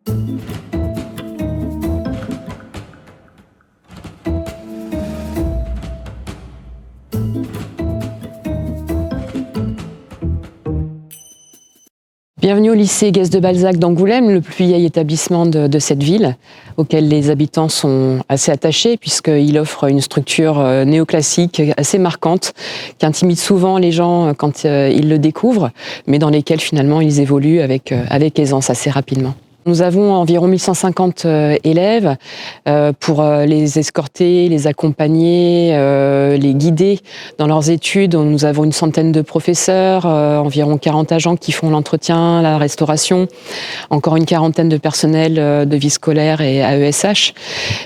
Bienvenue au lycée Guès de Balzac d'Angoulême, le plus vieil établissement de cette ville, auquel les habitants sont assez attachés puisqu'il offre une structure néoclassique assez marquante qui intimide souvent les gens quand ils le découvrent, mais dans lesquels finalement ils évoluent avec aisance assez rapidement. Nous avons environ 1150 élèves pour les escorter, les accompagner, les guider dans leurs études. Nous avons une centaine de professeurs, environ 40 agents qui font l'entretien, la restauration, encore une quarantaine de personnels de vie scolaire et AESH.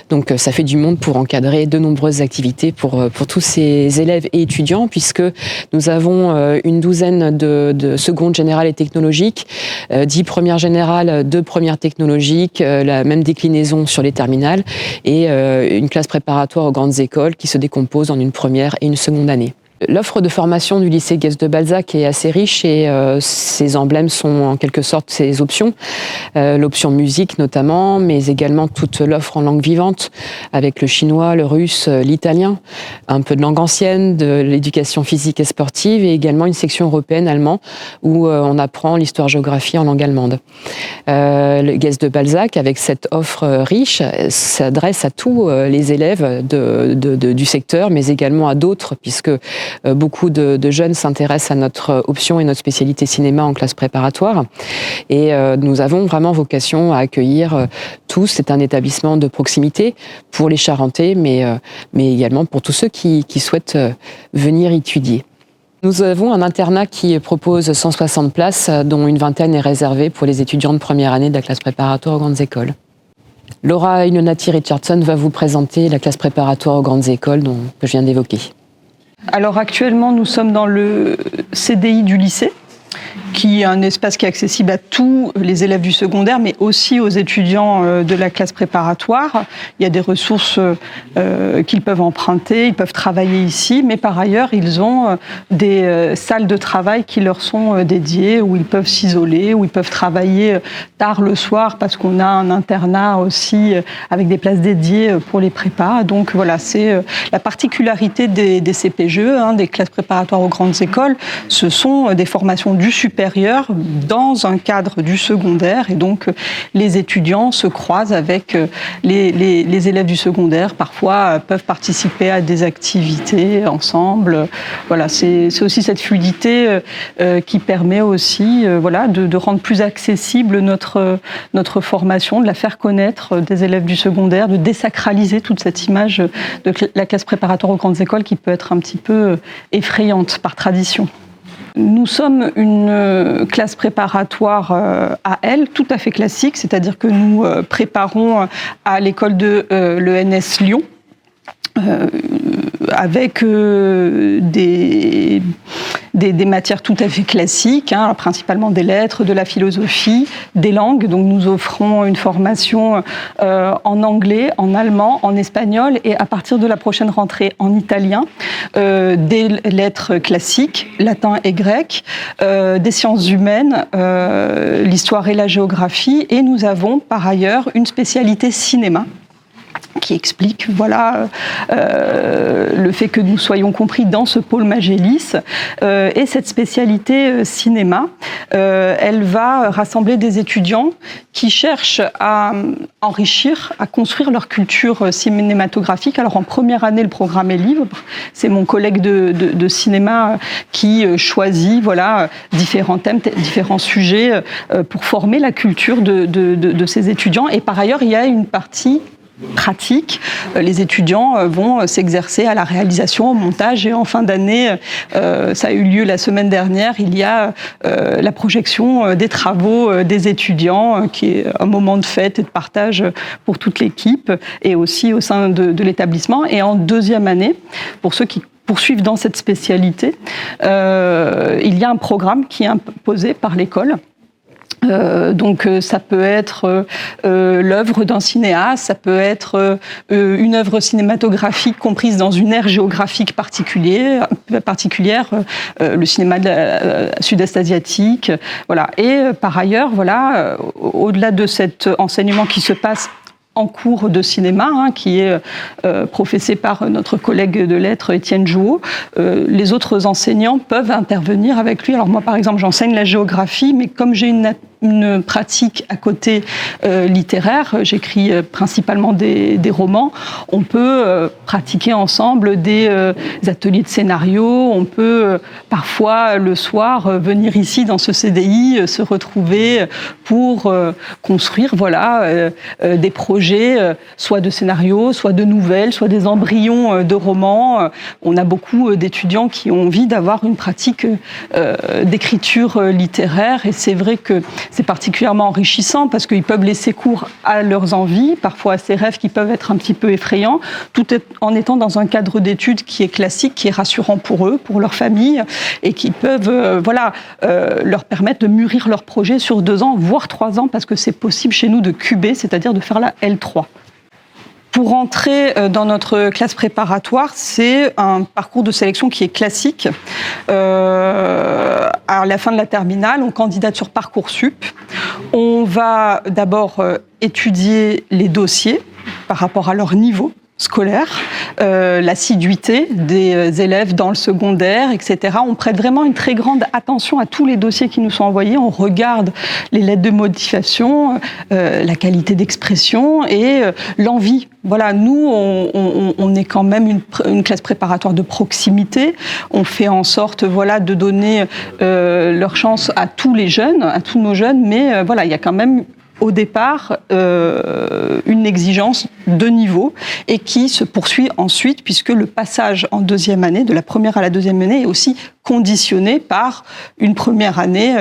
Donc ça fait du monde pour encadrer de nombreuses activités pour tous ces élèves et étudiants, puisque nous avons une douzaine de secondes générales et technologiques, 10 premières générales, 2 premières technologiques, la même déclinaison sur les terminales et une classe préparatoire aux grandes écoles qui se décompose en une première et une seconde année. L'offre de formation du lycée Guès de Balzac est assez riche et ses emblèmes sont en quelque sorte ses options. L'option musique notamment, mais également toute l'offre en langue vivante avec le chinois, le russe, l'italien, un peu de langue ancienne, de l'éducation physique et sportive et également une section européenne allemand où on apprend l'histoire-géographie en langue allemande. Le Guès de Balzac, avec cette offre riche, s'adresse à tous les élèves du secteur, mais également à d'autres, puisque beaucoup de jeunes s'intéressent à notre option et notre spécialité cinéma en classe préparatoire. Et nous avons vraiment vocation à accueillir tous. C'est un établissement de proximité pour les Charentais, mais également pour tous ceux qui souhaitent venir étudier. Nous avons un internat qui propose 160 places, dont une vingtaine est réservée pour les étudiants de première année de la classe préparatoire aux grandes écoles. Laura Ilonati-Richardson va vous présenter la classe préparatoire aux grandes écoles que je viens d'évoquer. Alors actuellement, nous sommes dans le CDI du lycée, qui est un espace qui est accessible à tous les élèves du secondaire, mais aussi aux étudiants de la classe préparatoire. Il y a des ressources qu'ils peuvent emprunter, ils peuvent travailler ici, mais par ailleurs, ils ont des salles de travail qui leur sont dédiées, où ils peuvent s'isoler, où ils peuvent travailler tard le soir, parce qu'on a un internat aussi avec des places dédiées pour les prépas. Donc voilà, c'est la particularité des CPGE, des classes préparatoires aux grandes écoles. Ce sont des formations du supérieur dans un cadre du secondaire, et donc les étudiants se croisent avec les élèves du secondaire, parfois peuvent participer à des activités ensemble. Voilà, c'est aussi cette fluidité qui permet aussi de rendre plus accessible notre formation, de la faire connaître des élèves du secondaire, de désacraliser toute cette image de la classe préparatoire aux grandes écoles qui peut être un petit peu effrayante par tradition. Nous sommes une classe préparatoire AL tout à fait classique, c'est-à-dire que nous préparons à l'école de l'ENS Lyon, avec des matières tout à fait classiques, principalement des lettres, de la philosophie, des langues. Donc nous offrons une formation en anglais, en allemand, en espagnol et à partir de la prochaine rentrée en italien, des lettres classiques, latin et grec, des sciences humaines, l'histoire et la géographie, et nous avons par ailleurs une spécialité cinéma qui explique le fait que nous soyons compris dans ce pôle Magélis. Et cette spécialité cinéma, elle va rassembler des étudiants qui cherchent à enrichir, à construire leur culture cinématographique. Alors en première année, le programme est libre. C'est mon collègue de cinéma qui choisit différents thèmes, différents sujets pour former la culture de ces étudiants. Et par ailleurs, il y a une partie pratique. Les étudiants vont s'exercer à la réalisation, au montage, et en fin d'année, ça a eu lieu la semaine dernière, il y a la projection des travaux des étudiants, qui est un moment de fête et de partage pour toute l'équipe et aussi au sein de l'établissement. Et en deuxième année, pour ceux qui poursuivent dans cette spécialité, il y a un programme qui est imposé par l'école, Donc ça peut être l'œuvre d'un cinéaste, ça peut être une œuvre cinématographique comprise dans une aire géographique particulière, le cinéma sud-est asiatique, voilà. Et par ailleurs, voilà, au-delà de cet enseignement qui se passe en cours de cinéma, qui est professé par notre collègue de lettres Étienne Jouot, les autres enseignants peuvent intervenir avec lui. Alors moi, par exemple, j'enseigne la géographie, mais comme j'ai une pratique à côté littéraire, j'écris principalement des romans, on peut pratiquer ensemble des ateliers de scénario, on peut parfois le soir venir ici dans ce CDI, se retrouver pour construire des projets, soit de scénario, soit de nouvelles, soit des embryons de romans. On a beaucoup d'étudiants qui ont envie d'avoir une pratique d'écriture littéraire, et c'est vrai que c'est particulièrement enrichissant parce qu'ils peuvent laisser cours à leurs envies, parfois à ces rêves qui peuvent être un petit peu effrayants, tout en étant dans un cadre d'études qui est classique, qui est rassurant pour eux, pour leur famille, et qui peuvent leur permettre de mûrir leur projet sur 2 ans, voire 3 ans, parce que c'est possible chez nous de cuber, c'est-à-dire de faire la L3. Pour entrer dans notre classe préparatoire, c'est un parcours de sélection qui est classique. À la fin de la terminale, on candidate sur Parcoursup. On va d'abord étudier les dossiers par rapport à leur niveau scolaire, l'assiduité des élèves dans le secondaire, etc. On prête vraiment une très grande attention à tous les dossiers qui nous sont envoyés. On regarde les lettres de motivation, la qualité d'expression et l'envie. Voilà, nous, on est quand même une classe préparatoire de proximité. On fait en sorte, de donner leur chance à tous les jeunes, à tous nos jeunes, mais il y a quand même au départ une exigence de niveau et qui se poursuit ensuite, puisque le passage en 2e année, de la première à la 2e année, est aussi conditionné par une première année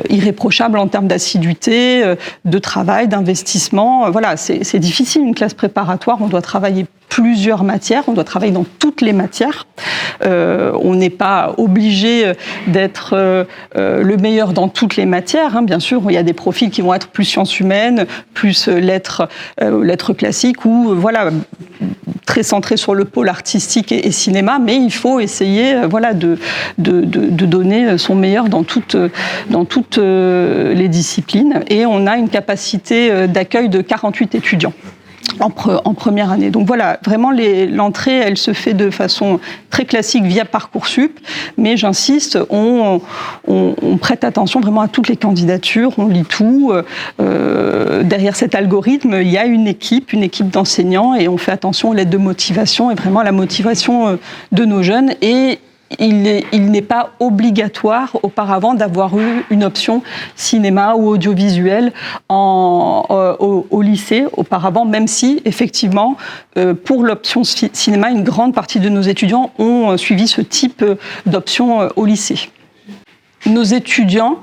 irréprochable en termes d'assiduité, de travail, d'investissement. Voilà, c'est difficile une classe préparatoire, on doit travailler plusieurs matières, on doit travailler dans toutes les matières. On n'est pas obligé d'être le meilleur dans toutes les matières. Bien sûr, il y a des profils qui vont être plus sciences humaines, plus lettres classiques, ou très centrés sur le pôle artistique et cinéma, mais il faut essayer de donner son meilleur dans toutes les disciplines. Et on a une capacité d'accueil de 48 étudiants en première année. Donc vraiment l'entrée, elle se fait de façon très classique via Parcoursup, mais j'insiste, on prête attention vraiment à toutes les candidatures, on lit tout. Derrière cet algorithme, il y a une équipe d'enseignants, et on fait attention aux lettres de motivation et vraiment à la motivation de nos jeunes. Et il n'est pas obligatoire auparavant d'avoir eu une option cinéma ou audiovisuel au lycée auparavant, même si effectivement pour l'option cinéma, une grande partie de nos étudiants ont suivi ce type d'option au lycée. Nos étudiants,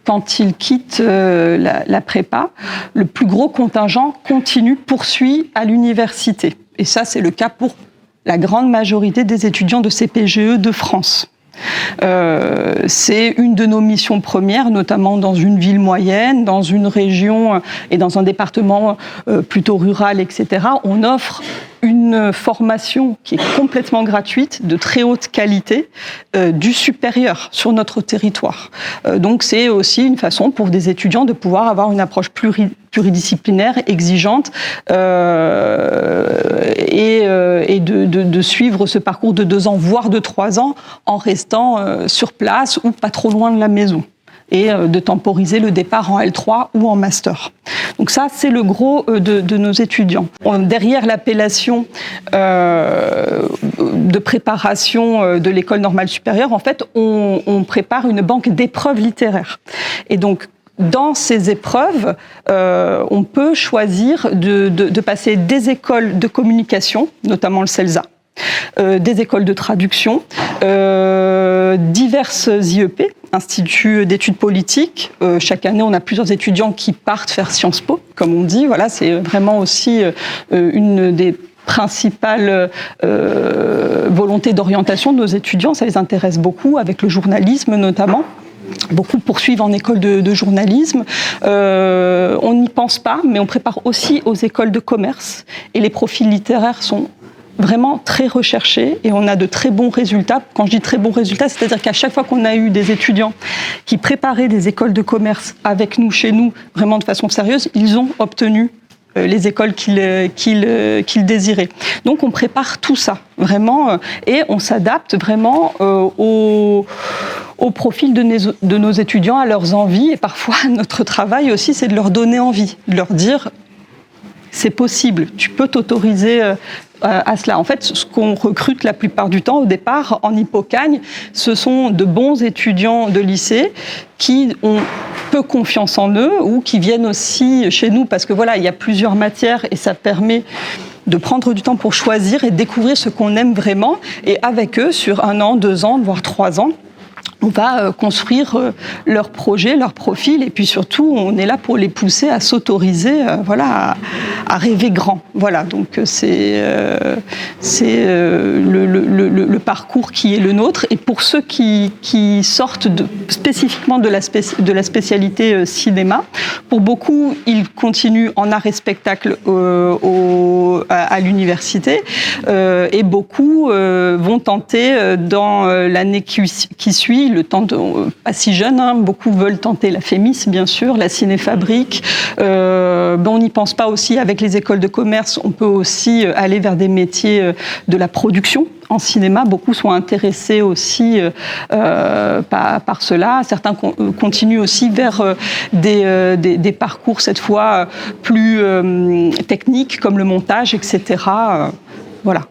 quand ils quittent la prépa, le plus gros contingent poursuit à l'université. Et ça, c'est le cas pour la grande majorité des étudiants de CPGE de France. C'est une de nos missions premières, notamment dans une ville moyenne, dans une région et dans un département plutôt rural, etc. On offre une formation qui est complètement gratuite, de très haute qualité, du supérieur sur notre territoire. Donc c'est aussi une façon pour des étudiants de pouvoir avoir une approche pluridisciplinaire, exigeante, et de suivre ce parcours de 2 ans, voire de 3 ans, en restant sur place ou pas trop loin de la maison, et de temporiser le départ en L3 ou en master. Donc ça, c'est le gros de nos étudiants. Derrière l'appellation de préparation de l'école normale supérieure, en fait, on prépare une banque d'épreuves littéraires. Et donc, dans ces épreuves, on peut choisir de passer des écoles de communication, notamment le CELSA, des écoles de traduction, diverses IEP, Institut d'études politiques. Chaque année, on a plusieurs étudiants qui partent faire Sciences Po, comme on dit. Voilà, c'est vraiment aussi une des principales volontés d'orientation de nos étudiants. Ça les intéresse beaucoup, avec le journalisme notamment. Beaucoup poursuivent en école de journalisme. On n'y pense pas, mais on prépare aussi aux écoles de commerce. Et les profils littéraires sont vraiment très recherchés et on a de très bons résultats. Quand je dis très bons résultats, c'est-à-dire qu'à chaque fois qu'on a eu des étudiants qui préparaient des écoles de commerce avec nous, chez nous, vraiment de façon sérieuse, ils ont obtenu les écoles qu'ils désiraient. Donc on prépare tout ça, vraiment, et on s'adapte vraiment au profil de nos étudiants, à leurs envies. Et parfois, notre travail aussi, c'est de leur donner envie, de leur dire « c'est possible, tu peux t'autoriser à cela ». En fait, ce qu'on recrute la plupart du temps, au départ, en Hippocagne, ce sont de bons étudiants de lycée qui ont peu confiance en eux ou qui viennent aussi chez nous parce que voilà, il y a plusieurs matières et ça permet de prendre du temps pour choisir et découvrir ce qu'on aime vraiment. Et avec eux, sur 1 an, 2 ans, voire 3 ans, on va construire leur projet, leur profil, et puis surtout, on est là pour les pousser à s'autoriser, voilà, à rêver grand. Voilà, donc c'est le parcours qui est le nôtre. Et pour ceux qui sortent spécifiquement de la spécialité cinéma, pour beaucoup, ils continuent en art et spectacle à l'université, et beaucoup vont tenter dans l'année qui suit, le temps pas si jeune, hein, beaucoup veulent tenter la FEMIS, bien sûr, la Cinéfabrique. On n'y pense pas aussi avec les écoles de commerce, on peut aussi aller vers des métiers de la production. En cinéma, beaucoup sont intéressés aussi par cela. Certains continuent aussi vers des parcours, cette fois, plus techniques, comme le montage, etc. Voilà.